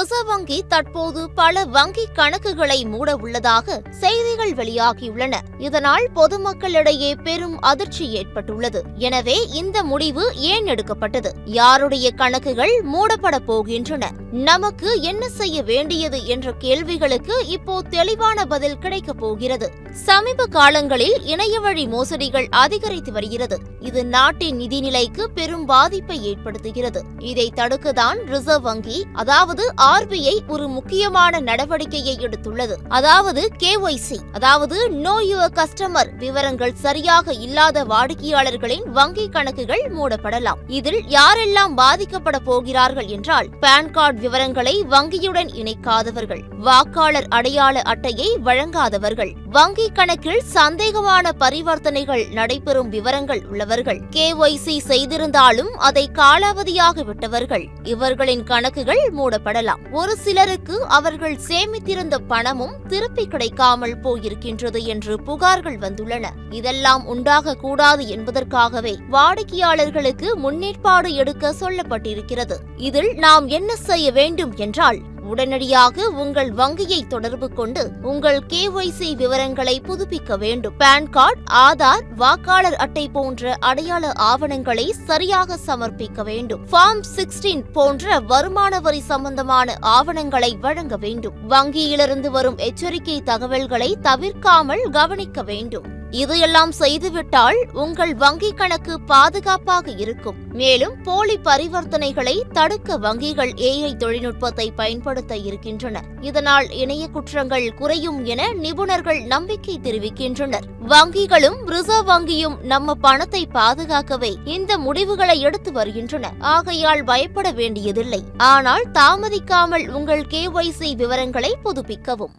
Reserve வங்கி தற்போது பல வங்கி கணக்குகளை மூட உள்ளதாக செய்திகள் வெளியாகியுள்ளன. இதனால் பொதுமக்களிடையே பெரும் அதிர்ச்சி ஏற்பட்டுள்ளது. எனவே இந்த முடிவு ஏன் எடுக்கப்பட்டது? யாருடைய கணக்குகள் மூடப்பட போகின்றன? நமக்கு என்ன செய்ய வேண்டியது என்ற கேள்விகளுக்கு இப்போ தெளிவான பதில் கிடைக்கப் போகிறது. சமீப காலங்களில் இணையவழி மோசடிகள் அதிகரித்து வருகிறது. இது நாட்டின் நிதிநிலைக்கு பெரும் பாதிப்பை ஏற்படுத்துகிறது. இதை தடுக்கத்தான் ரிசர்வ் வங்கி அதாவது RBI ஒரு முக்கியமான நடவடிக்கையை எடுத்துள்ளது. அதாவது KYC அதாவது நோ யுவர் கஸ்டமர் விவரங்கள் சரியாக இல்லாத வாடிக்கையாளர்களின் வங்கி கணக்குகள் மூடப்படலாம். இதில் யாரெல்லாம் பாதிக்கப்பட போகிறார்கள் என்றால் பான் கார்டு விவரங்களை வங்கியுடன் இணைக்காதவர்கள், வாக்காளர் அடையாள அட்டையை வழங்காதவர்கள், வங்கி கணக்கில் சந்தேகமான பரிவர்த்தனைகள் நடைபெறும் விவரங்கள் உள்ளவர்கள், KYC செய்திருந்தாலும் அதை காலாவதியாக விட்டவர்கள், இவர்களின் கணக்குகள் மூடப்படலாம். ஒரு சிலருக்கு அவர்கள் சேமித்திருந்த பணமும் திருப்பி கிடைக்காமல் போயிருக்கின்றது என்று புகார்கள் வந்துள்ளன. இதெல்லாம் உண்டாக கூடாது என்பதற்காகவே வாடிக்கையாளர்களுக்கு முன்னேற்பாடு எடுக்க சொல்லப்பட்டிருக்கிறது. இதில் நாம் என்ன செய்ய வேண்டும் என்றால் உடனடியாக உங்கள் வங்கியை தொடர்பு கொண்டு உங்கள் KYC விவரங்களை புதுப்பிக்க வேண்டும். பான் கார்டு, ஆதார், வாக்காளர் அட்டை போன்ற அடையாள ஆவணங்களை சரியாக சமர்ப்பிக்க வேண்டும். ஃபார்ம் 16 போன்ற வருமான வரி சம்பந்தமான ஆவணங்களை வழங்க வேண்டும். வங்கியிலிருந்து வரும் எச்சரிக்கை தகவல்களை தவிர்க்காமல் கவனிக்க வேண்டும். இதையெல்லாம் செய்துவிட்டால் உங்கள் வங்கி கணக்கு பாதுகாப்பாக இருக்கும். மேலும் போலி பரிவர்த்தனைகளை தடுக்க வங்கிகள் AI தொழில்நுட்பத்தை பயன்படுத்த இருக்கின்றன. இதனால் இணைய குற்றங்கள் குறையும் என நிபுணர்கள் நம்பிக்கை தெரிவிக்கின்றனர். வங்கிகளும் ரிசர்வ் வங்கியும் நம்ம பணத்தை பாதுகாக்கவே இந்த முடிவுகளை எடுத்து வருகின்றன. ஆகையால் பயப்பட வேண்டியதில்லை. ஆனால் தாமதிக்காமல் உங்கள் KYC விவரங்களை புதுப்பிக்கவும்.